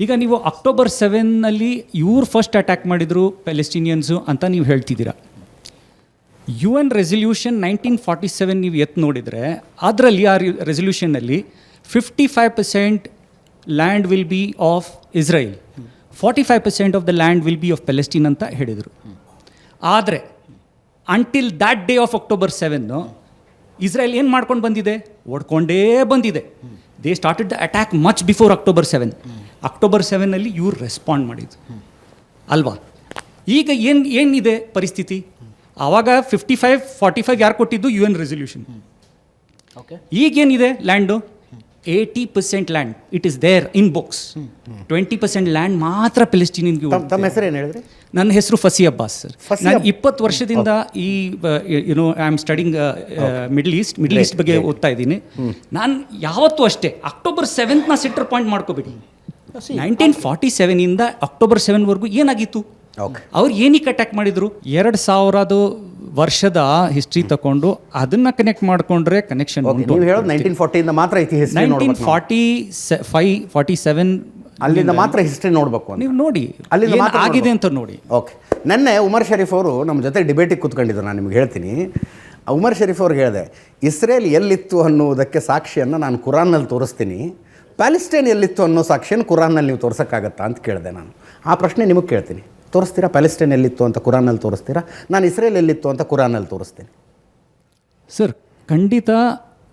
ಈಗ ನೀವು ಅಕ್ಟೋಬರ್ 7ನಲ್ಲಿ ಇವ್ರು ಫಸ್ಟ್ ಅಟ್ಯಾಕ್ ಮಾಡಿದರು ಪ್ಯಾಲೆಸ್ಟೀನಿಯನ್ಸು ಅಂತ ನೀವು ಹೇಳ್ತಿದ್ದೀರಾ. UN ರೆಸಲ್ಯೂಷನ್ 1947 ನೀವು ನೋಡಿದರೆ ಅದರಲ್ಲಿ ಆ ರೆಸಲ್ಯೂಷನ್ನಲ್ಲಿ 55% land will be of Israel, 45% of the land will be of Palestine ಅಂತ ಹೇಳಿದರು. ಆದರೆ until that day of October 7 Israel ಏನು ಮಾಡ್ಕೊಂಡು ಬಂದಿದೆ? ಓಡ್ಕೊಂಡೇ ಬಂದಿದೆ. They started the attack much before October 7. October 7ನಲ್ಲಿ ಇವ್ರು ರೆಸ್ಪಾಂಡ್ ಮಾಡಿದ್ದು ಅಲ್ವಾ? ಈಗ ಏನಿದೆ ಪರಿಸ್ಥಿತಿ? ಆವಾಗ 55-45 ಯಾರು ಕೊಟ್ಟಿದ್ದು? UN resolution. ಈಗೇನಿದೆ land? 80% land it is there in books. 20% land ಮಾತ್ರ ಪ್ಯಾಲೆಸ್ಟೀನಿಯನ್ಗೆ. ತಮ್ಮ ಹೆಸರು ಏನು ಹೇಳಿದ್ರಿ? ನನ್ನ ಹೆಸರು ಫಸಿ ಅಬ್ಬಾಸ್ ಸರ್. ನಾನು 20 ವರ್ಷದಿಂದ ಈ I am studying middle East ಬಗ್ಗೆ ಓದ್ತಾ ಇದ್ದೀನಿ. ನಾನು ಯಾವತ್ತೂ ಅಷ್ಟೇ ಅಕ್ಟೋಬರ್ 7ನ ಸೆಂಟರ್ ಪಾಯಿಂಟ್ ಮಾಡ್ಕೋಬೇಡಿ. 1947ಇಂದ ಅಕ್ಟೋಬರ್ 7ವರೆಗೂ ಏನಾಗಿತ್ತು? ಅವ್ರು ಏನಕ್ಕೆ ಅಟ್ಯಾಕ್ ಮಾಡಿದರು? 2000 ವರ್ಷದ ಹಿಸ್ಟ್ರಿ ತಗೊಂಡು ಅದನ್ನ ಕನೆಕ್ಟ್ ಮಾಡಿಕೊಂಡ್ರೆ ಕನೆಕ್ಷನ್ ಉಂಟು. 1940 ಮಾತ್ರ ಇತಿಹಾಸ, 1947 ಅಲ್ಲಿಂದ ಮಾತ್ರ ಹಿಸ್ಟ್ರಿ ನೋಡಬೇಕು. ನೀವು ನೋಡಿ ಅಲ್ಲಿಂದ ಆಗಿದೆ ಅಂತ ನೋಡಿ. ಓಕೆ. ನೆನ್ನೆ ಉಮರ್ ಶರೀಫ್ ಅವರು ನಮ್ಮ ಜೊತೆ ಡಿಬೇಟಿಗೆ ಕೂತ್ಕೊಂಡಿದ್ರು. ನಾನು ನಿಮ್ಗೆ ಹೇಳ್ತೀನಿ. ಉಮರ್ ಶರೀಫ್ ಅವ್ರಿಗೆ ಹೇಳಿದೆ, ಇಸ್ರೇಲ್ ಎಲ್ಲಿತ್ತು ಅನ್ನುವುದಕ್ಕೆ ಸಾಕ್ಷಿಯನ್ನು ನಾನು ಕುರಾನ್ನಲ್ಲಿ ತೋರಿಸ್ತೀನಿ, ಪ್ಯಾಲೆಸ್ಟೈನ್ ಎಲ್ಲಿತ್ತು ಅನ್ನೋ ಸಾಕ್ಷಿಯನ್ನು ಕುರಾನ್ನಲ್ಲಿ ನೀವು ತೋರಿಸೋಕ್ಕಾಗತ್ತಾ ಅಂತ ಕೇಳಿದೆ. ನಾನು ಆ ಪ್ರಶ್ನೆ ನಿಮಗೆ ಕೇಳ್ತೀನಿ. ತೋರಿಸ್ತೀರಾ? ಪ್ಯಾಲೆಸ್ಟೈನ್ ಎಲ್ಲಿತ್ತು ಅಂತ ಕುರಾನಲ್ಲಿ ತೋರಿಸ್ತೀರಾ? ನಾನು ಇಸ್ರೇಲ್ ಎಲ್ಲಿತ್ತು ಅಂತ ಕುರಾನಲ್ಲಿ ತೋರಿಸ್ತೀನಿ. ಸರ್ ಖಂಡಿತ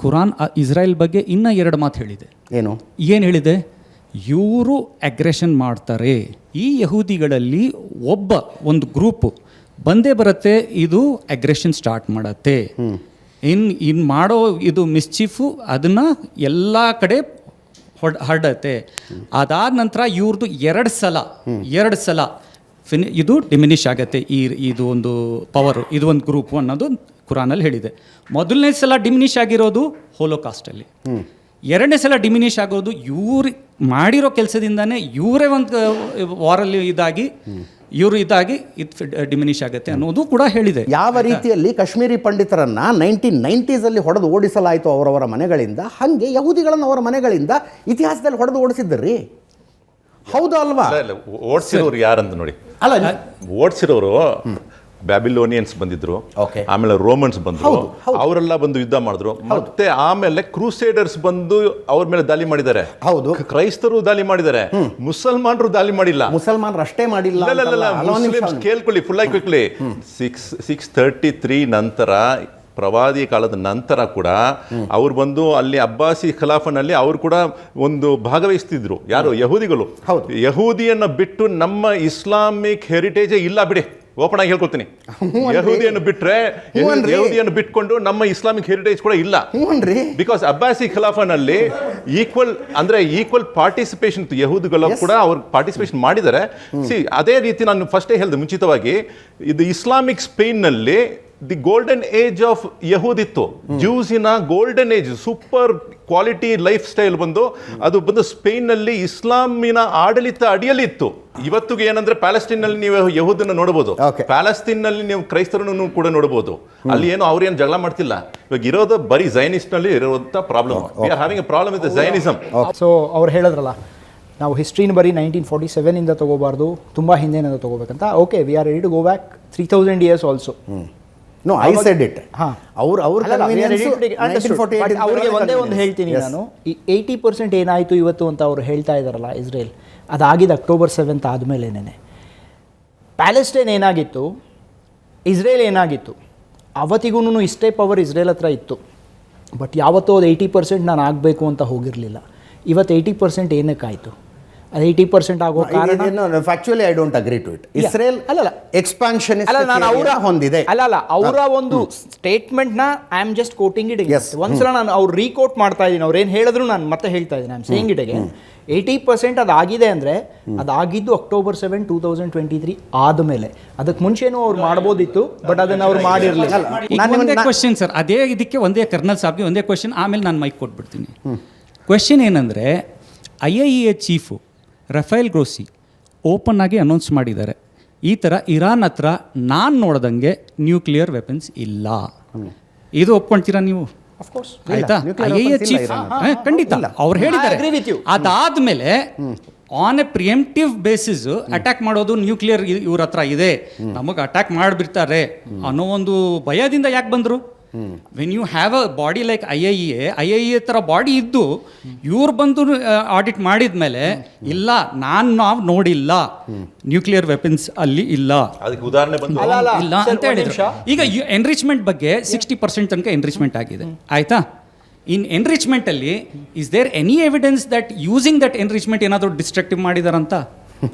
ಕುರಾನ್ ಇಸ್ರಾಯೇಲ್ ಬಗ್ಗೆ ಇನ್ನೂ 2 ಮಾತು ಹೇಳಿದೆ. ಏನು ಹೇಳಿದೆ? ಇವರು ಅಗ್ರೆಷನ್ ಮಾಡ್ತಾರೆ, ಈ ಯಹೂದಿಗಳಲ್ಲಿ ಒಂದು ಗ್ರೂಪು ಬಂದೇ ಬರುತ್ತೆ, ಇದು ಅಗ್ರೆಷನ್ ಸ್ಟಾರ್ಟ್ ಮಾಡತ್ತೆ, ಇನ್ನು ಮಾಡೋ ಇದು ಮಿಸ್ಚೀಫು ಅದನ್ನು ಎಲ್ಲ ಕಡೆ ಹರಡತ್ತೆ. ಅದಾದ ನಂತರ ಇವ್ರದ್ದು 2 ಸಲ ಇದು ಡಿಮಿನಿಷ್ ಆಗುತ್ತೆ, ಇದು ಒಂದು ಪವರು, ಇದು ಒಂದು ಗ್ರೂಪು ಅನ್ನೋದು ಕುರಾನಲ್ಲಿ ಹೇಳಿದೆ. ಮೊದಲನೇ ಸಲ ಡಿಮಿನಿಷ್ ಆಗಿರೋದು ಹೋಲೋಕಾಸ್ಟಲ್ಲಿ, 2ನೇ ಸಲ ಡಿಮಿನಿಷ್ ಆಗೋದು ಇವ್ರು ಮಾಡಿರೋ ಕೆಲಸದಿಂದಾನೇ, ಇವರೇ ಒಂದು ವಾರಲ್ಲಿ ಇವರು ಇದು ಡಿಮಿನಿಷ್ ಆಗುತ್ತೆ ಅನ್ನೋದು ಕೂಡ ಹೇಳಿದೆ. ಯಾವ ರೀತಿಯಲ್ಲಿ ಕಾಶ್ಮೀರಿ ಪಂಡಿತರನ್ನು 1990s ಹೊಡೆದು ಓಡಿಸಲಾಯಿತು ಅವರವರ ಮನೆಗಳಿಂದ, ಹಾಗೆ ಯಹೂದಿಗಳನ್ನು ಅವರ ಮನೆಗಳಿಂದ ಇತಿಹಾಸದಲ್ಲಿ ಹೊಡೆದು ಓಡಿಸಿದ್ದರ್ರಿ. ಹೌದು ಅಲ್ವಾ? ಓಡಿಸಿರೋರು ಯಾರಂತ ನೋಡಿ. ಅಲ್ಲ, ಓಡಿಸಿರೋರು ಬ್ಯಾಬಿಲೋನಿಯನ್ಸ್ ಬಂದಿದ್ರು, ಆಮೇಲೆ ರೋಮನ್ಸ್ ಬಂದ್ರು, ಅವರೆಲ್ಲ ಬಂದು ಯುದ್ಧ ಮಾಡಿದ್ರು. ಮತ್ತೆ ಆಮೇಲೆ ಕ್ರೂಸೇಡರ್ಸ್ ಬಂದು ಅವ್ರ ಮೇಲೆ ದಾಳಿ ಮಾಡಿದ್ದಾರೆ. ಹೌದು, ಕ್ರೈಸ್ತರು ದಾಳಿ ಮಾಡಿದ್ದಾರೆ, ಮುಸಲ್ಮಾನರು ದಾಳಿ ಮಾಡಿಲ್ಲ. ಮುಸಲ್ಮಾನರು ಅಷ್ಟೇ ಮಾಡಿಲ್ಲ. ಕೇಳ್ಕೊಳ್ಳಿ, ಫುಲ್ ಆಗಿ ಕೇಳ್ಕೊಳ್ಳಿ. 633 ನಂತರ, ಪ್ರವಾದಿ ಕಾಲದ ನಂತರ ಕೂಡ ಅವ್ರು ಬಂದು ಅಲ್ಲಿ ಅಬ್ಬಾಸಿ ಖಿಲಾಫನಲ್ಲಿ ಅವರು ಕೂಡ ಒಂದು ಭಾಗವಹಿಸ್ತಿದ್ರು. ಯಾರು? ಯಹೂದಿಗಳು. ಯಹೂದಿಯನ್ನ ಬಿಟ್ಟು ನಮ್ಮ ಇಸ್ಲಾಮಿಕ್ ಹೆರಿಟೇಜೇ ಇಲ್ಲ ಬಿಡಿ, ಓಪನ್ ಆಗಿ ಹೇಳ್ಕೊತೀನಿ. ಯಹೂದಿಯನ್ನು ಬಿಟ್ರೆ, ಯಹೂದಿಯನ್ನು ಬಿಟ್ಕೊಂಡು ನಮ್ಮ ಇಸ್ಲಾಮಿಕ್ ಹೆರಿಟೇಜ್ ಕೂಡ ಇಲ್ಲ. ಬಿಕಾಸ್ ಅಬ್ಬಾಸಿ ಖಿಲಾಫನಲ್ಲಿ ಈಕ್ವಲ್ ಪಾರ್ಟಿಸಿಪೇಷನ್ ಇತ್ತು. ಯಹೂದಿಗಳು ಕೂಡ ಅವ್ರು ಪಾರ್ಟಿಸಿಪೇಷನ್ ಮಾಡಿದ್ದಾರೆ. ಅದೇ ರೀತಿ ನಾನು ಫಸ್ಟೇ ಹೇಳಿದೆ ಮುಂಚಿತವಾಗಿ, ಇದು ಇಸ್ಲಾಮಿಕ್ ಸ್ಪೇನ್ ನಲ್ಲಿ ದಿ ಗೋಲ್ಡನ್ ಏಜ್ ಆಫ್ ಯಹೂದ್ ಇತ್ತು. ಜ್ಯೂಸಿನ golden age, super quality lifestyle ಅದು ಬಂದು ಸ್ಪೇನ್ ನಲ್ಲಿ ಇಸ್ಲಾಮಿನ ಆಡಳಿತ ಅಡಿಯಲ್ಲಿ ಇತ್ತು. ಇವತ್ತಿಗೆ ಏನಂದ್ರೆ ಪ್ಯಾಲೆಸ್ಟೈನ್ ನಲ್ಲಿ ನೀವು ಯಹೂದನ್ನ ನೋಡಬಹುದು, ಪ್ಯಾಲೆಸ್ತೀನ್ ನಲ್ಲಿ ನೀವು ಕ್ರೈಸ್ತರನ್ನು ಕೂಡ ನೋಡಬಹುದು. ಅಲ್ಲಿ ಏನು ಅವ್ರೇನು ಜಗಳ ಮಾಡ್ತಿಲ್ಲ. ಇವಾಗ ಇರೋದು ಬರೀ ಝೈನಿಸ್ಟ್ ನಲ್ಲಿ ಇರುವಂತ problem. We are having a problem with Zionism. So ಅವ್ರು ಹೇಳಿದ್ರಲ್ಲ, ನಾವು ಹಿಸ್ಟ್ರಿನ ಬರೀ 1947 ತಗೋಬಾರ್ದು, ತುಂಬ ಹಿಂದೆನಿಂದ ತಗೋಬೇಕಂತ. Okay, we are ready to go back 3000 years also. No, I said it. ಅವ್ರಿಗೆ ಒಂದೇ ಒಂದು ಹೇಳ್ತೀನಿ ನಾನು, ಈ 80% ಏನಾಯಿತು ಇವತ್ತು ಅಂತ ಅವರು ಹೇಳ್ತಾ ಇದ್ದಾರಲ್ಲ ಇಸ್ರೇಲ್, ಅದಾಗಿದ್ದು ಅಕ್ಟೋಬರ್ 7 ಆದಮೇಲೇನೆ. ಪ್ಯಾಲೆಸ್ಟೈನ್ ಏನಾಗಿತ್ತು, ಇಸ್ರೇಲ್ ಏನಾಗಿತ್ತು, ಅವತ್ತಿಗೂ ಇಷ್ಟೇ ಪವರ್ ಇಸ್ರೇಲ್ ಹತ್ರ ಇತ್ತು. ಬಟ್ ಯಾವತ್ತೂ ಅದು 80% ನಾನು ಆಗಬೇಕು ಅಂತ ಹೋಗಿರಲಿಲ್ಲ. ಇವತ್ತು 80% ಏನಕ್ಕಾಯಿತು? ಅದು 80% ಆಗೋ ಕಾರಣ factually I don't agree to it. Israel expansion ಹೊಂದಿದೆ. ಅವರ ಒಂದು ಸ್ಟೇಟ್ಮೆಂಟ್ನ I am just quoting it. ಒಂದ್ಸಲ ನಾನು ಅವ್ರು ರೀಕೋಟ್ ಮಾಡ್ತಾ ಇದ್ದೀನಿ, ಅವ್ರು ಏನು ಹೇಳಿದ್ರು ನಾನು ಮತ್ತೆ ಹೇಳ್ತಾ ಇದ್ದೀನಿ. I am saying it again. 80% ಅದಾಗಿದೆ ಅಂದರೆ ಅದಾಗಿದ್ದು ಅಕ್ಟೋಬರ್ 7, 2023 ಆದಮೇಲೆ. ಅದಕ್ಕೆ ಮುಂಚೆನೂ ಅವ್ರು ಮಾಡ್ಬೋದಿತ್ತು, ಬಟ್ ಅದನ್ನು ಅವ್ರು ಮಾಡಿರಲಿಲ್ಲ. ಒಂದೇ ಕ್ವೆಶ್ಚನ್ ಸರ್, ಅದೇ ಇದಕ್ಕೆ ಒಂದೇ ಕರ್ನಲ್ ಸಾಬ್ಗೆ ಒಂದೇ ಕ್ವೆಶ್ಚನ್, ಆಮೇಲೆ ನಾನು ಮೈಕ್ ಕೊಟ್ಬಿಡ್ತೀನಿ. ಕ್ವೆಶ್ಚನ್ ಏನಂದರೆ, IAEA ಚೀಫು ರಫೇಲ್ ಗ್ರೋಸಿ ಓಪನ್ ಆಗಿ ಅನೌನ್ಸ್ ಮಾಡಿದ್ದಾರೆ, ಈ ಥರ ಇರಾನ್ ಹತ್ರ ನಾನು ನೋಡ್ದಂಗೆ ನ್ಯೂಕ್ಲಿಯರ್ ವೆಪನ್ಸ್ ಇಲ್ಲ. ಇದು ಒಪ್ಕೊಳ್ತೀರಾ ನೀವು? ಆಯ್ತಾ? IAEA ಚೀಫ್ ಖಂಡಿತ ಅವ್ರು ಹೇಳಿದ್ದಾರೆ. ಅದಾದ್ಮೇಲೆ ಆನ್ ಎ ಪ್ರಿಯಂಪ್ಟಿವ್ ಬೇಸಿಸ್ ಅಟ್ಯಾಕ್ ಮಾಡೋದು ನ್ಯೂಕ್ಲಿಯರ್ ಇವ್ರ ಹತ್ರ ಇದೆ, ನಮಗೆ ಅಟ್ಯಾಕ್ ಮಾಡಿಬಿಡ್ತಾರೆ ಅನ್ನೋ ಒಂದು ಭಯದಿಂದ ಯಾಕೆ ಬಂದರು? When you have a body like IAEA ಥರ ಬಾಡಿ ಇದ್ದು ಇವ್ರು ಬಂದು ಆಡಿಟ್ ಮಾಡಿದ ಮೇಲೆ ಇಲ್ಲ ನಾವು ನೋಡಿಲ್ಲ ನ್ಯೂಕ್ಲಿಯರ್ ವೆಪನ್ಸ್ ಅಲ್ಲಿ ಇಲ್ಲ, ಅದಕ್ಕೆ ಉದಾಹರಣೆ ಬಂದು ಇಲ್ಲ ಅಂತ ಹೇಳಿದ್ರು. ಈಗ ಎನ್ರಿಚ್ಮೆಂಟ್ ಬಗ್ಗೆ 60% ತನಕ ಎನ್ರಿಚ್ಮೆಂಟ್ ಆಗಿದೆ, ಆಯ್ತಾ? ಇನ್ ಎನ್ರಿಚ್ಮೆಂಟ್ ಅಲ್ಲಿ is there any evidence that using that enrichment ಏನಾದರೂ ಡಿಸ್ಟ್ರಕ್ಟಿವ್ ಮಾಡಿದಾರಂತ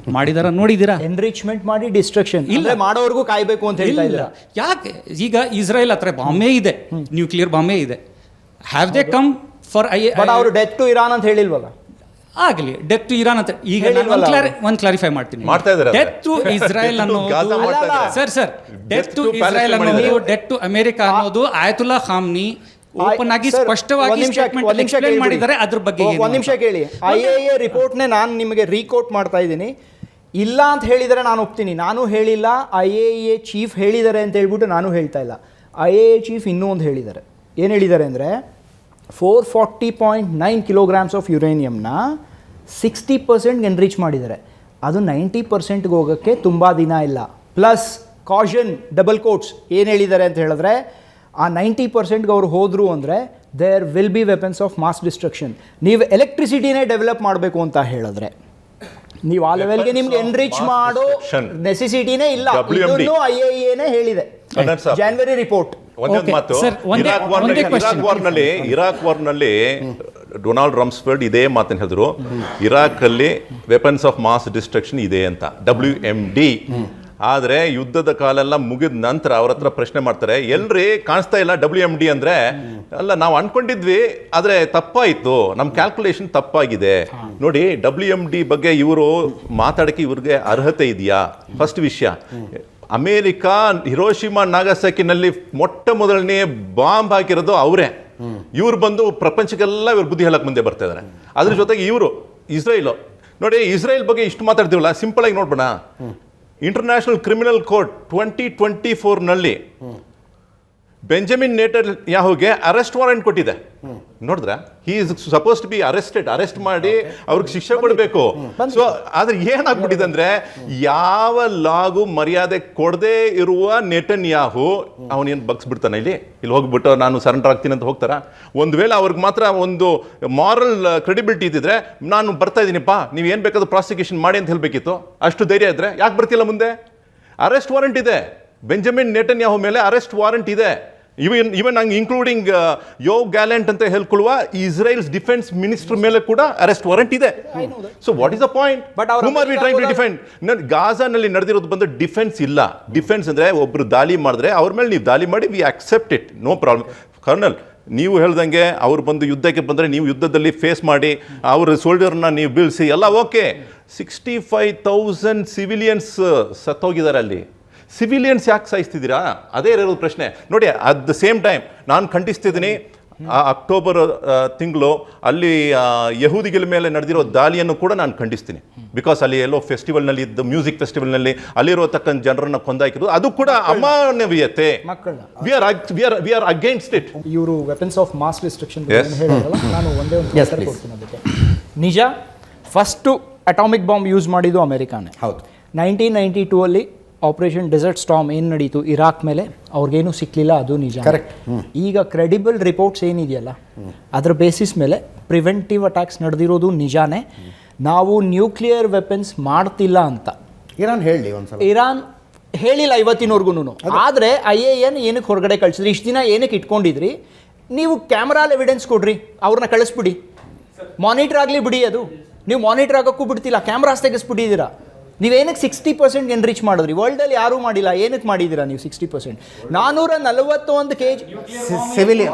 ನೋಡಿದ್ದೀರಾ? ಎನ್ರಿಚ್ಮೆಂಟ್ ಮಾಡಿ ಡಿಸ್ಟ್ರಕ್ಷನ್ ಇಲ್ಲ ಮಾಡೋರ್ಗೂ ಕಾಯ್ಬೇಕು ಅಂತ ಹೇಳ್ತಾ ಇದ್ದೀರಾ? ಯಾಕೆ? ಈಗ ಇಸ್ರೇಲ್ ಹತ್ರ ಬಾಂಬೆ ಇದೆ, ನ್ಯೂಕ್ಲಿಯರ್ ಬಾಂಬೆ ಇದೆ. Have they come for but ಅವರು ಡೆತ್ ಟು ಇರಾನ್ ಅಂತ ಹೇಳಿಲ್ವಲ್ಲ? ಆಗಲಿ, ಡೆತ್ ಟು ಇರಾನ್ ಅಂತ. ಈಗ ಒಂದು ಕ್ಲಾರಿಫೈ ಮಾಡ್ತೀನಿ. ಡೆತ್ ಟು ಇಸ್ರೇಲ್ ಅನ್ನೋದು ಸರ್ ಡೆತ್ ಟು ಇಸ್ರೇಲ್ ಅನ್ನೋದು, ಡೆತ್ ಟು ಅಮೆರಿಕ ಅನ್ನೋದು ಆಯತುಲ್ಲಾ ಖಾಮ್ನಿ ಓಪನ್ ಆಗಿ ಸ್ಪಷ್ಟವಾಗಿ ಸ್ಟೇಟ್ಮೆಂಟ್ ಅಲ್ಲಿ ಎಕ್ಸ್ಪ್ಲೇನ್ ಮಾಡಿದ್ದಾರೆ. ಅದ್ರ ಬಗ್ಗೆ ಒಂದು ನಿಮಿಷ ಕೇಳಿ. IAEA ರಿಪೋರ್ಟ್ನೇ ನಾನು ನಿಮಗೆ ರೀಕೋಟ್ ಮಾಡ್ತಾ ಇದ್ದೀನಿ. ಇಲ್ಲ ಅಂತ ಹೇಳಿದರೆ ನಾನು ಒಪ್ತೀನಿ, ನಾನು ಹೇಳಿಲ್ಲ. IAEA ಚೀಫ್ ಹೇಳಿದ್ದಾರೆ ಅಂತ ಹೇಳ್ಬಿಟ್ಟು ನಾನು ಹೇಳ್ತಾ ಇಲ್ಲ. IAEA ಚೀಫ್ ಇನ್ನೂ ಒಂದು ಹೇಳಿದ್ದಾರೆ. ಏನು ಹೇಳಿದ್ದಾರೆ ಅಂದರೆ 440.9 kilograms ಆಫ್ ಯುರೇನಿಯಮ್ನ 60% ಎನ್ರಿಚ್ ಮಾಡಿದ್ದಾರೆ. ಅದು 90%ಗೆ ಹೋಗೋಕ್ಕೆ ತುಂಬ ದಿನ ಇಲ್ಲ. ಪ್ಲಸ್ ಕಾಷನ್, ಡಬಲ್ ಕೋಟ್ಸ್, ಏನು ಹೇಳಿದ್ದಾರೆ ಅಂತ ಹೇಳಿದ್ರೆ ಆ 90%ಗೆ ಅವ್ರು ಹೋದರು ಅಂದರೆ there will be weapons of mass destruction. ನೀವು ಎಲೆಕ್ಟ್ರಿಸಿಟಿನೇ ಡೆವಲಪ್ ಮಾಡಬೇಕು ಅಂತ ಹೇಳಿದ್ರೆ ನೀವು ಆ ಲೆವೆಲ್ಗೆ ನಿಮ್ಗೆ ಎನ್ರಿಚ್ ಮಾಡೋ ನೆಸೆಸಿಟಿನೇ ಇಲ್ಲ. ಇದನ್ನು IAEA ಹೇಳಿದೆ, ಜಾನ್ವರಿ ರಿಪೋರ್ಟ್. ಇರಾಕ್ ವಾರ್ನಲ್ಲಿ ಡೊನಾಲ್ಡ್ ರಮ್ಸ್ಫೆಲ್ಡ್ ಇದೇ ಮಾತನ್ನು ಹೇಳಿದ್ರು, ಇರಾಕ್ ಅಲ್ಲಿ ವೆಪನ್ಸ್ ಆಫ್ ಮಾಸ್ ಡಿಸ್ಟ್ರಕ್ಷನ್ ಇದೆ ಅಂತ, WMD. ಆದರೆ ಯುದ್ಧದ ಕಾಲೆಲ್ಲ ಮುಗಿದ ನಂತರ ಅವ್ರ ಹತ್ರ ಪ್ರಶ್ನೆ ಮಾಡ್ತಾರೆ, ಎಲ್ರಿ ಕಾಣಿಸ್ತಾ ಇಲ್ಲ WMD ಅಂದರೆ? ಅಲ್ಲ, ನಾವು ಅನ್ಕೊಂಡಿದ್ವಿ, ಆದರೆ ತಪ್ಪಾಯಿತು, ನಮ್ಮ ಕ್ಯಾಲ್ಕುಲೇಷನ್ ತಪ್ಪಾಗಿದೆ. ನೋಡಿ, WMD ಬಗ್ಗೆ ಇವರು ಮಾತಾಡೋಕ್ಕೆ ಇವ್ರಿಗೆ ಅರ್ಹತೆ ಇದೆಯಾ? ಫಸ್ಟ್ ವಿಷಯ, ಅಮೇರಿಕಾ ಹಿರೋಶಿಮಾ ನಾಗಸಾಕಿನಲ್ಲಿ ಮೊಟ್ಟ ಮೊದಲನೇ ಬಾಂಬ್ ಹಾಕಿರೋದು ಅವರೇ. ಇವ್ರು ಬಂದು ಪ್ರಪಂಚಕ್ಕೆಲ್ಲ ಇವ್ರು ಬುದ್ಧಿ ಹೇಳಕ್ಕೆ ಮುಂದೆ ಬರ್ತಾ ಇದ್ದಾರೆ. ಅದ್ರ ಜೊತೆಗೆ ಇವರು ಇಸ್ರೇಲು ನೋಡಿ, ಇಸ್ರೇಲ್ ಬಗ್ಗೆ ಇಷ್ಟು ಮಾತಾಡ್ತೀವಲ್ಲ, ಸಿಂಪಲ್ ಆಗಿ ನೋಡ್ಬೋಣ. ಇಂಟರ್ನ್ಯಾಷನಲ್ ಕ್ರಿಮಿನಲ್ ಕೋರ್ಟ್ 2024ನಲ್ಲಿ ಬೆಂಜಮಿನ್ ನೇತನ್ಯಾಹುಗೆ ಅರೆಸ್ಟ್ ವಾರೆಂಟ್ ಕೊಟ್ಟಿದೆ. ನೋಡಿದ್ರ, he is suppose to be arrest ಮಾಡಿ ಅವ್ರಿಗೆ ಶಿಕ್ಷೆ ಕೊಡಬೇಕು. ಸೊ ಆದ್ರೆ ಏನಾಗ್ಬಿಟ್ಟಿದೆ ಅಂದ್ರೆ, ಯಾವ ಲಾಗೂ ಮರ್ಯಾದೆ ಕೊಡದೆ ಇರುವ ನೇತನ್ಯಾಹು ಅವನೇನು ಬಗ್ಸ್ಬಿಡ್ತಾನೆ, ಇಲ್ಲಿ ಹೋಗ್ಬಿಟ್ಟು ನಾನು ಸರೆಂಡರ್ ಆಗ್ತೀನಿ ಅಂತ ಹೋಗ್ತಾರ? ಒಂದು ವೇಳೆ ಅವ್ರಿಗೆ ಮಾತ್ರ ಒಂದು ಮಾರಲ್ ಕ್ರೆಡಿಬಿಲಿಟಿ ಇದ್ದಿದ್ರೆ, ನಾನು ಬರ್ತಾ ಇದ್ದೀನಿಪ್ಪ, ನೀವು ಏನು ಬೇಕಾದ್ರೂ ಪ್ರಾಸಿಕ್ಯೂಷನ್ ಮಾಡಿ ಅಂತ ಹೇಳ್ಬೇಕಿತ್ತು. ಅಷ್ಟು ಧೈರ್ಯ ಇದ್ರೆ ಯಾಕೆ ಬರ್ತಿಲ್ಲ ಮುಂದೆ? ಅರೆಸ್ಟ್ ವಾರೆಂಟ್ ಇದೆ, ಬೆಂಜಮಿನ್ ನೇತನ್ಯಾಹು ಮೇಲೆ ಅರೆಸ್ಟ್ ವಾರೆಂಟ್ ಇದೆ. ಇವನ್ ಇನ್ಕ್ಲೂಡಿಂಗ್ ಯೋವ್ ಗ್ಯಾಲೆಂಟ್ ಅಂತ ಹೇಳ್ಕೊಳ್ಳುವ ಇಸ್ರೇಲ್ಸ್ ಡಿಫೆನ್ಸ್ ಮಿನಿಸ್ಟರ್ ಮೇಲೆ ಕೂಡ ಅರೆಸ್ಟ್ ವಾರೆಂಟ್ ಇದೆ. So what is the point? Whom are we trying to defend? ಗಾಜಾನಲ್ಲಿ ನಡೆದಿರೋದು ಬಂದು ಡಿಫೆನ್ಸ್ ಇಲ್ಲ. ಡಿಫೆನ್ಸ್ ಅಂದ್ರೆ ಒಬ್ರು ದಾಳಿ ಮಾಡಿದ್ರೆ ಅವ್ರ ಮೇಲೆ ನೀವು ದಾಳಿ ಮಾಡಿ, we accept it, no problem. Colonel, ನೀವು ಹೇಳ್ದಂಗೆ ಅವ್ರು ಬಂದು ಯುದ್ಧಕ್ಕೆ ಬಂದರೆ ನೀವು ಯುದ್ಧದಲ್ಲಿ ಫೇಸ್ ಮಾಡಿ ಅವ್ರ ಸೋಲ್ಜರ್ನ ನೀವು ಬೀಳಿಸಿ ಎಲ್ಲ ಓಕೆ. 65,000 ಸಿವಿಲಿಯನ್ಸ್ ಸತ್ತೋಗಿದ್ದಾರೆ ಅಲ್ಲಿ. ಸಿವಿಲಿಯನ್ಸ್ ಯಾಕೆ ಸಾಯಿಸ್ತಿದ್ದೀರಾ? ಅದೇ ಇರೋದು ಪ್ರಶ್ನೆ. ನೋಡಿ, ಅಟ್ ದ ಸೇಮ್ ಟೈಮ್ ನಾನು ಖಂಡಿಸ್ತಿದ್ದೀನಿ, ಅಕ್ಟೋಬರ್ ತಿಂಗಳು ಅಲ್ಲಿ ಯಹೂದಿಗಳ ಮೇಲೆ ನಡೆದಿರೋ ದಾಳಿಯನ್ನು ಕೂಡ ನಾನು ಖಂಡಿಸ್ತೀನಿ. ಬಿಕಾಸ್ ಅಲ್ಲಿ ಎಲ್ಲೋ ಫೆಸ್ಟಿವಲ್ನಲ್ಲಿ ಇದ್ದ ಮ್ಯೂಸಿಕ್ ಫೆಸ್ಟಿವಲ್ನಲ್ಲಿ ಅಲ್ಲಿರೋತಕ್ಕಂಥ ಜನರನ್ನು ಕೊಂದಾಕಿರೋದು ಅದು ಕೂಡ ಅಮಾನವೀಯತೆ. We are against it. ಇವರು ವೆಪನ್ಸ್ ಆಫ್ ಮಾಸ್ ಡಿಸ್ಟ್ರಕ್ಷನ್ ಹೇಳೋದಲ್ಲ, ನಾನು ಒಂದೇ ಒಂದು ಕೊಡ್ತೀನಿ ಅದಕ್ಕೆ. ನಿಜ, ಫಸ್ಟು ಅಟಾಮಿಕ್ ಬಾಂಬ್ ಯೂಸ್ ಮಾಡಿದ್ದು ಅಮೆರಿಕಾನೇ. ಹೌದು. 1992 ಆಪರೇಷನ್ ಡೆಸರ್ಟ್ ಸ್ಟಾರ್ಮ್ ಏನು ನಡೀತು ಇರಾಕ್ ಮೇಲೆ, ಅವ್ರಿಗೇನು ಸಿಕ್ಕಲಿಲ್ಲ, ಅದು ನಿಜ. ಕರೆಕ್ಟ್. ಈಗ ಕ್ರೆಡಿಬಲ್ ರಿಪೋರ್ಟ್ಸ್ ಏನಿದೆಯಲ್ಲ, ಅದರ ಬೇಸಿಸ್ ಮೇಲೆ ಪ್ರಿವೆಂಟಿವ್ ಅಟ್ಯಾಕ್ಸ್ ನಡೆದಿರೋದು ನಿಜಾನೇ. ನಾವು ನ್ಯೂಕ್ಲಿಯರ್ ವೆಪನ್ಸ್ ಮಾಡ್ತಿಲ್ಲ ಅಂತ ಇರಾನ್ ಹೇಳಿ ಒಂದ್ಸಲ. ಇರಾನ್ ಹೇಳಿಲ್ಲ ಇವತ್ತಿನವರೆಗೂ. ಆದರೆ IAEA ಏನಕ್ಕೆ ಹೊರಗಡೆ ಕಳಿಸಿದ್ರಿ? ಇಷ್ಟು ದಿನ ಏನಕ್ಕೆ ಇಟ್ಕೊಂಡಿದ್ರಿ? ನೀವು ಕ್ಯಾಮ್ರಾಲ್ ಎವಿಡೆನ್ಸ್ ಕೊಡ್ರಿ, ಅವ್ರನ್ನ ಕಳಿಸ್ಬಿಡಿ, ಮಾನಿಟರ್ ಆಗಲಿ ಬಿಡಿ. ಅದು ನೀವು ಮಾನಿಟರ್ ಆಗೋಕ್ಕೂ ಬಿಡ್ತಿಲ್ಲ, ಕ್ಯಾಮ್ರಾಸ್ ತೆಗೆಸ್ಬಿಟ್ಟಿದ್ದೀರಾ. ನೀವೇನಕ್ಕೆ 60% ಎನ್ರಿಚ್ ಮಾಡಿದ್ರಿ? ವರ್ಲ್ಡಲ್ಲಿ ಯಾರೂ ಮಾಡಿಲ್ಲ, ಏನಕ್ಕೆ ಮಾಡಿದ್ದೀರಾ ನೀವು 60%? 441 kg ಸಿವಿಲಿಯನ್.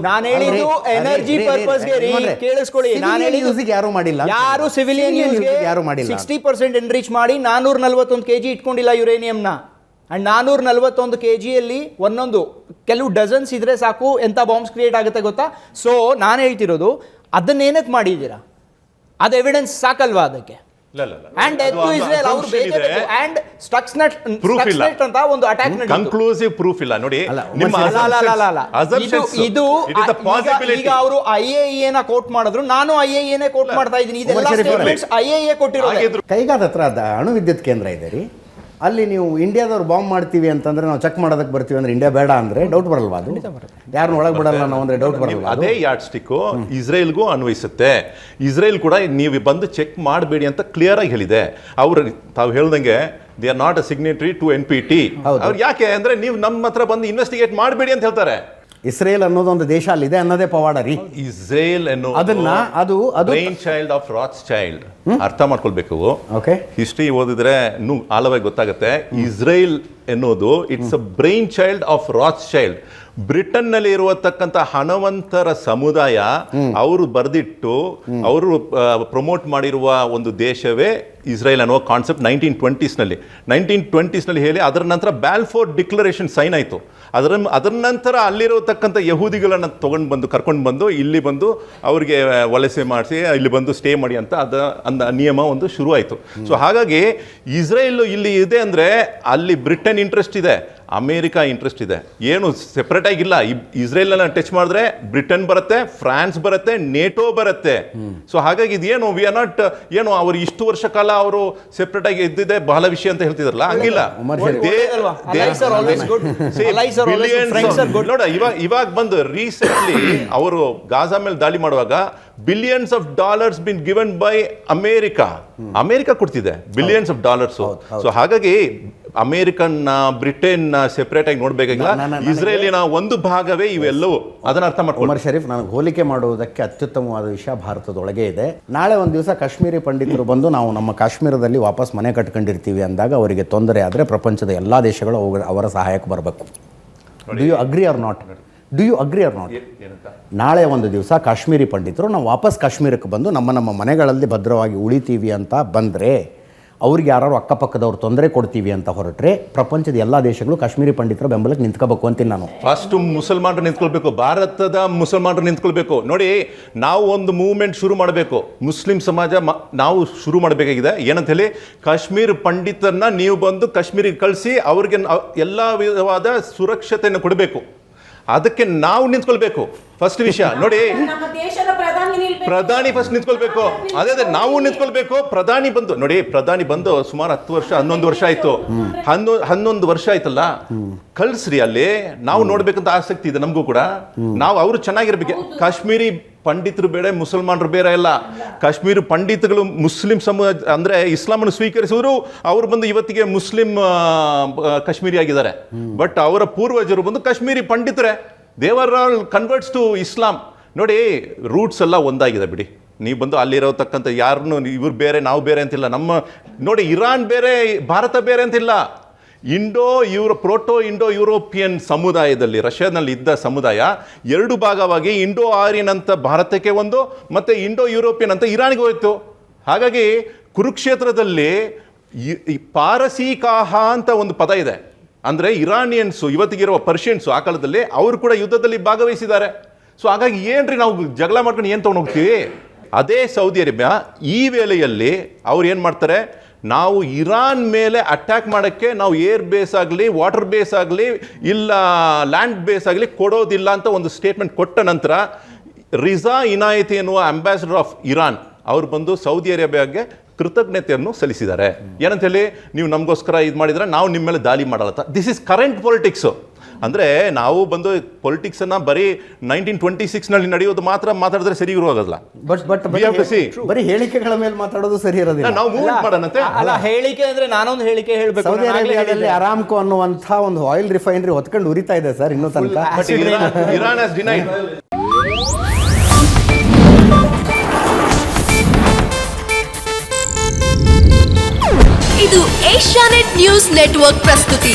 ನಾನು ಹೇಳಿದ್ದು ಎನರ್ಜಿ ಪರ್ಪಸ್ಗೆ ರೀ, ಕೇಳಿಸ್ಕೊಳ್ಳಿ. ನಾನು ಹೇಳಿದ್ದು ಯಾರು ಮಾಡಿಲ್ಲ, ಯಾರು ಸಿವಿಲಿಯನ್ ಯೂಸ್ಗೆ ಯಾರು ಮಾಡಿಲ್ಲ. 60% ಎನ್ರಿಚ್ ಮಾಡಿ 441 kg ಇಟ್ಕೊಂಡಿಲ್ಲ ಯುರೇನಿಯಂನ. ಆ್ಯಂಡ್ 441 kgಯಲ್ಲಿ ಒಂದೊಂದು ಕೆಲವು ಡಜನ್ಸ್ ಇದ್ರೆ ಸಾಕು ಎಂಥ ಬಾಂಬ್ಸ್ ಕ್ರಿಯೇಟ್ ಆಗುತ್ತೆ ಗೊತ್ತಾ? ಸೊ ನಾನು ಹೇಳ್ತಿರೋದು, ಅದನ್ನೇನಕ್ಕೆ ಮಾಡಿದ್ದೀರಾ? ಅದು ಎವಿಡೆನ್ಸ್ ಸಾಕಲ್ವಾ ಅದಕ್ಕೆ? And death to Israel ಅವ್ರು ಬೇಕೇ and Stuxnet ಅಂತ ಒಂದು ಅಟ್ಯಾಕ್ ನಡೆಯಿತು. ಕನ್ಕ್ಲೂಸಿವ್ ಪ್ರೂಫ್ ಇಲ್ಲ ನೋಡಿ. ನಿಮ್ಮ ಇದು ಈಗ ಅವರು IAEA ನ ಕೋಟ್ ಮಾಡಿದ್ರು, ನಾನು IAEA ನೇ ಕೋಟ್ ಮಾಡ್ತಾ ಇದ್ದೀನಿ. ಇದೆಲ್ಲ ಸ್ಟೇಟ್ಮೆಂಟ್ಸ್ IAEA ಕೊಟ್ಟಿರೋದು. ಕೈಗಾದ ಹತ್ರ ಅಣು ವಿದ್ಯುತ್ ಕೇಂದ್ರ ಇದೆ ರೀ, ಅಲ್ಲಿ ನೀವು ಇಂಡಿಯಾದವ್ರು ಬಾಂಬ್ ಮಾಡ್ತೀವಿ ಅಂತಂದ್ರೆ ನಾವು ಚೆಕ್ ಮಾಡೋದಕ್ಕೆ ಬರ್ತೀವಿ ಅಂದ್ರೆ ಇಂಡಿಯಾ ಬೇಡ ಅಂದ್ರೆ ಡೌಟ್ ಬರಲ್ವಾ? ಅದು ಯಾರನ್ನ ಒಳಗೆ ಬಿಡಲ್ಲ ನಾವು ಅಂದ್ರೆ ಡೌಟ್ ಬರಲ್ಲ. ಅದೇ ಯಾರ್ಡ್ ಸ್ಟಿಕ್ ಇಸ್ರೇಲ್ಗೂ ಅನ್ವಯಿಸುತ್ತೆ. ಇಸ್ರೇಲ್ ಕೂಡ ನೀವು ಬಂದು ಚೆಕ್ ಮಾಡಬೇಡಿ ಅಂತ ಕ್ಲಿಯರ್ ಆಗಿ ಹೇಳಿದೆ. ಅವ್ರು ತಾವು ಹೇಳ್ದಂಗೆ they are not a signatory to NPT. ಅವ್ರು ಯಾಕೆ ಅಂದ್ರೆ ನೀವು ನಮ್ಮ ಹತ್ರ ಬಂದು ಇನ್ವೆಸ್ಟಿಗೇಟ್ ಮಾಡಬೇಡಿ ಅಂತ ಹೇಳ್ತಾರೆ. ಇಸ್ರೇಲ್ ಅನ್ನೋದೊಂದು ದೇಶ ಅಲ್ಲಿದೆ ಅನ್ನೋದೇ ಪವಾಡ ರೀ. ಇಸ್ರೇಲ್ ಅನ್ನೋ ಅದನ್ನ ಅದು brain child of Rath child ಅರ್ಥ ಮಾಡ್ಕೊಳ್ಬೇಕು. ಓಕೆ, ಹಿಸ್ಟ್ರಿ ಓದಿದ್ರೆ ಇನ್ನೂ ಆಳವಾಗಿ ಗೊತ್ತಾಗುತ್ತೆ. ಇಸ್ರೇಲ್ ಎನ್ನುವುದು it's a brain child of Rath child. Britain ನಲ್ಲಿ ಇರುವತಕ್ಕಂಥ ಹಣವಂತರ ಸಮುದಾಯ ಅವರು ಬರೆದಿಟ್ಟು ಅವರು ಪ್ರಮೋಟ್ ಮಾಡಿರುವ ಒಂದು ದೇಶವೇ ಇಸ್ರೇಲ್ ಅನ್ನುವ ಕಾನ್ಸೆಪ್ಟ್ 1920s ನಲ್ಲಿ ಹೇಳಿ ಅದರ ನಂತರ ಬ್ಯಾಲ್ಫೋರ್ ಡಿಕ್ಲರೇಷನ್ ಸೈನ್ ಆಯಿತು. ಅದರ ನಂತರ ಅಲ್ಲಿರತಕ್ಕಂಥ ಯಹೂದಿಗಳನ್ನು ಕರ್ಕೊಂಡು ಬಂದು ಇಲ್ಲಿ ಬಂದು ಅವ್ರಿಗೆ ವಲಸೆ ಮಾಡಿಸಿ ಇಲ್ಲಿ ಬಂದು ಸ್ಟೇ ಮಾಡಿ ಅಂತ ನಿಯಮ ಒಂದು ಶುರು ಆಯಿತು. ಸೊ ಹಾಗಾಗಿ ಇಸ್ರೇಲ್ ಇಲ್ಲಿ ಇದೆ ಅಂದರೆ ಅಲ್ಲಿ ಬ್ರಿಟನ್ ಇಂಟ್ರೆಸ್ಟ್ ಇದೆ, ಅಮೇರಿಕಾ ಇಂಟ್ರೆಸ್ಟ್ ಇದೆ. ಏನು ಸೆಪ್ರೇಟ್ ಆಗಿಲ್ಲ. ಇಸ್ರೇಲ್ ಟಚ್ ಮಾಡಿದ್ರೆ ಬ್ರಿಟನ್ ಬರುತ್ತೆ, ಫ್ರಾನ್ಸ್ ಬರುತ್ತೆ, ನೇಟೋ ಬರುತ್ತೆ. ಸೊ ಹಾಗಾಗಿ ಇದೇನು ವಿ ಆರ್ ನಾಟ್ ಏನು ಅವರು ಇಷ್ಟು ವರ್ಷ ಕಾಲ ಅವರು ಸೆಪ್ರೇಟ್ ಆಗಿ ಇದ್ದಿದೆ ಬಹಳ ವಿಷಯ ಅಂತ ಹೇಳ್ತಿದಾರಲ್ಲ, ಹಂಗಿಲ್ಲ. ನೋಡ ಇವಾಗ ಬಂದು ರೀಸೆಂಟ್ಲಿ ಅವರು ಗಾಜಾ ಮೇಲೆ ದಾಳಿ ಮಾಡುವಾಗ billions of dollars been given by America ಕೊಡ್ತಿದೆ ಬಿಲಿಯನ್ಸ್ ಆಫ್ ಡಾಲರ್ಸ್. ಸೊ ಹಾಗಾಗಿ ಅಮೇರಿಕನ್ ಬ್ರಿಟನ್ ಸೆಪರೇಟ್ ಆಗಿ ನೋಡ್ಬೇಕಾಗಿಲ್ಲ, ಇಸ್ರೇಲಿನ ಒಂದು ಭಾಗವೇ ಇವೆಲ್ಲವೂ. ಅದನ್ನ ಅರ್ಥ ಮಾಡ್ಕೊಂಡು ಉಮರ್ ಶರೀಫ್, ನನಗೆ ಹೋಲಿಕೆ ಮಾಡುವುದಕ್ಕೆ ಅತ್ಯುತ್ತಮವಾದ ವಿಷಯ ಭಾರತದೊಳಗೆ ಇದೆ. ನಾಳೆ ಒಂದು ದಿವಸ ಕಾಶ್ಮೀರಿ ಪಂಡಿತರು ಬಂದು ನಾವು ನಮ್ಮ ಕಾಶ್ಮೀರದಲ್ಲಿ ವಾಪಸ್ ಮನೆ ಕಟ್ಕೊಂಡಿರ್ತೀವಿ ಅಂದಾಗ ಅವರಿಗೆ ತೊಂದರೆ ಆದರೆ ಪ್ರಪಂಚದ ಎಲ್ಲ ದೇಶಗಳು ಅವರ ಸಹಾಯಕ್ಕೆ ಬರಬೇಕು. Do you agree or not? ನಾಳೆ ಒಂದು ದಿವಸ ಕಾಶ್ಮೀರಿ ಪಂಡಿತರು ನಾವು ವಾಪಸ್ ಕಾಶ್ಮೀರಕ್ಕೆ ಬಂದು ನಮ್ಮ ಮನೆಗಳಲ್ಲಿ ಭದ್ರವಾಗಿ ಉಳಿತೀವಿ ಅಂತ ಬಂದರೆ, ಅವ್ರಿಗೆ ಯಾರು ಅಕ್ಕಪಕ್ಕದವ್ರು ತೊಂದರೆ ಕೊಡ್ತೀವಿ ಅಂತ ಹೊರಟ್ರೆ ಪ್ರಪಂಚದ ಎಲ್ಲ ದೇಶಗಳು ಕಾಶ್ಮೀರಿ ಪಂಡಿತರ ಬೆಂಬಲಕ್ಕೆ ನಿಂತ್ಕೋಬೇಕು ಅಂತೀನಿ ನಾನು. ಫಸ್ಟ್ ಮುಸಲ್ಮಾನರು ನಿಂತ್ಕೊಳ್ಬೇಕು, ಭಾರತದ ಮುಸಲ್ಮಾನರು ನಿಂತ್ಕೊಳ್ಬೇಕು. ನೋಡಿ, ನಾವು ಒಂದು ಮೂವ್ಮೆಂಟ್ ಶುರು ಮಾಡಬೇಕು, ಮುಸ್ಲಿಂ ಸಮಾಜ ನಾವು ಶುರು ಮಾಡಬೇಕಾಗಿದೆ. ಏನಂತ ಹೇಳಿ, ಕಾಶ್ಮೀರ್ ಪಂಡಿತರನ್ನ ನೀವು ಬಂದು ಕಾಶ್ಮೀರಿಗೆ ಕಳಿಸಿ ಅವ್ರಿಗೆ ಎಲ್ಲ ವಿಧವಾದ ಸುರಕ್ಷತೆಯನ್ನು ಕೊಡಬೇಕು. ಅದಕ್ಕೆ ನಾವು ನಿಂತ್ಕೊಳ್ಬೇಕು. ಫಸ್ಟ್ ವಿಷಯ ನೋಡಿ, ಪ್ರಧಾನಿ ಫಸ್ಟ್ ನಿಂತ್ಕೊಳ್ಬೇಕು. ಅದೇ ನಾವು ನಿಂತ್ಕೊಳ್ಬೇಕು. ಪ್ರಧಾನಿ ಬಂದು ಸುಮಾರು 10 ವರ್ಷ 11 ವರ್ಷ ಆಯ್ತು. 11 ವರ್ಷ ಆಯ್ತಲ್ಲ, ಕಳ್ಸ್ರಿ ಅಲ್ಲಿ. ನಾವು ನೋಡ್ಬೇಕಂತ ಆಸಕ್ತಿ ಇದೆ ನಮಗೂ ಕೂಡ. ನಾವು ಅವರು ಚೆನ್ನಾಗಿರ್ಬೇಕು. ಕಾಶ್ಮೀರಿ ಪಂಡಿತರು ಬೇರೆ, ಮುಸಲ್ಮಾನರು ಬೇರೆ ಇಲ್ಲ. ಕಾಶ್ಮೀರಿ ಪಂಡಿತಗಳು ಮುಸ್ಲಿಂ ಸಮಾಜ ಅಂದ್ರೆ ಇಸ್ಲಾಮನ್ನು ಸ್ವೀಕರಿಸಿದ್ರು, ಅವರು ಬಂದು ಇವತ್ತಿಗೆ ಮುಸ್ಲಿಂ ಕಾಶ್ಮೀರಿ ಆಗಿದ್ದಾರೆ. ಬಟ್ ಅವರ ಪೂರ್ವಜರು ಬಂದು ಕಾಶ್ಮೀರಿ ಪಂಡಿತರೇ. They are all converts to Islam. ನೋಡಿ, ರೂಟ್ಸ್ ಎಲ್ಲ ಒಂದಾಗಿದೆ ಬಿಡಿ. ನೀವು ಬಂದು ಅಲ್ಲಿರತಕ್ಕಂಥ ಯಾರನ್ನು ಇವ್ರು ಬೇರೆ ನಾವು ಬೇರೆ ಅಂತಿಲ್ಲ. ನೋಡಿ, ಇರಾನ್ ಬೇರೆ ಭಾರತ ಬೇರೆ ಅಂತಿಲ್ಲ. ಪ್ರೋಟೋ ಇಂಡೋ ಯುರೋಪಿಯನ್ ಸಮುದಾಯದಲ್ಲಿ ರಷ್ಯಾದಲ್ಲಿ ಇದ್ದ ಸಮುದಾಯ 2 ಭಾಗವಾಗಿ ಇಂಡೋ ಆರ್ಯನ್ ಅಂತ ಭಾರತಕ್ಕೆ ಒಂದು, ಮತ್ತೆ ಇಂಡೋ ಯುರೋಪಿಯನ್ ಅಂತ ಇರಾನ್ಗೆ ಹೋಯಿತು. ಹಾಗಾಗಿ ಕುರುಕ್ಷೇತ್ರದಲ್ಲಿ ಪಾರಸೀಕಾಹ ಅಂತ ಒಂದು ಪದ ಇದೆ. ಅಂದರೆ ಇರಾನಿಯನ್ಸು, ಇವತ್ತಿಗಿರುವ ಪರ್ಷಿಯನ್ಸು ಆ ಕಾಲದಲ್ಲಿ ಅವರು ಕೂಡ ಯುದ್ಧದಲ್ಲಿ ಭಾಗವಹಿಸಿದ್ದಾರೆ. ಸೊ ಹಾಗಾಗಿ ಏನ್ರಿ ನಾವು ಜಗಳ ಮಾಡ್ಕೊಂಡು ಏನು ತೊಗೊಂಡು ಹೋಗ್ತೀವಿ? ಅದೇ ಸೌದಿ ಅರೇಬಿಯಾ ಈ ವೇಳೆಯಲ್ಲಿ ಅವ್ರು ಏನು ಮಾಡ್ತಾರೆ, ನಾವು ಇರಾನ್ ಮೇಲೆ ಅಟ್ಯಾಕ್ ಮಾಡೋಕ್ಕೆ ನಾವು ಏರ್ ಬೇಸ್ ಆಗಲಿ, ವಾಟರ್ ಬೇಸ್ ಆಗಲಿ, ಇಲ್ಲ ಲ್ಯಾಂಡ್ ಬೇಸ್ ಆಗಲಿ ಕೊಡೋದಿಲ್ಲ ಅಂತ ಒಂದು ಸ್ಟೇಟ್ಮೆಂಟ್ ಕೊಟ್ಟ ನಂತರ ರಿಜಾ ಇನಾಯತಿ ಎನ್ನುವ ಅಂಬಾಸಿಡರ್ ಆಫ್ ಇರಾನ್ ಅವ್ರು ಬಂದು ಸೌದಿ ಅರೇಬಿಯಾಗೆ ಕೃತಜ್ಞತೆಯನ್ನು ಸಲ್ಲಿಸಿದ್ದಾರೆ. ಏನಂತ ಹೇಳಿ, ನೀವು ನಮಗೋಸ್ಕರ ಇದು ಮಾಡಿದ್ರೆ ನಾವು ನಿಮ್ಮ ಮೇಲೆ ದಾಳಿ ಮಾಡಲ್ಲ. This is current politics. ಅಂದರೆ ನಾವು ಬಂದು ಪೊಲಿಟಿಕ್ಸನ್ನು ಬರೀ 1926 ನಡೆಯೋದು ಮಾತ್ರ ಮಾತಾಡಿದ್ರೆ ಸರಿ ಇರುವಾಗಲ್ಲ. ಬರೀ ಹೇಳಿಕೆಗಳ ಮೇಲೆ ಮಾತಾಡೋದು ಸರಿ ಇರೋದಿಲ್ಲ. ನಾವು ಮೂವ್ಮೆಂಟ್ ಮಾಡೋಣಂತೆ. ಅಲ್ಲ, ಹೇಳಿಕೆ ಅಂದ್ರೆ ನಾನೊಂದು ಹೇಳಿಕೆ ಹೇಳಬೇಕು. ಸೌದಿ ಅರೇಬಿಯಾದಲ್ಲಿ ಅರಾಮ್ಕೋ ಅನ್ನುವಂಥ ಒಂದು ಆಯಿಲ್ ರಿಫೈನರಿ ಹೊತ್ಕೊಂಡು ಉರಿತಾ ಇದೆ ಸರ್ ಇನ್ನೂ ತನಕ. Iran has denied. ಇದು ಏಷ್ಯಾನೆಟ್ ನ್ಯೂಸ್ ನೆಟ್ವರ್ಕ್ ಪ್ರಸ್ತುತಿ.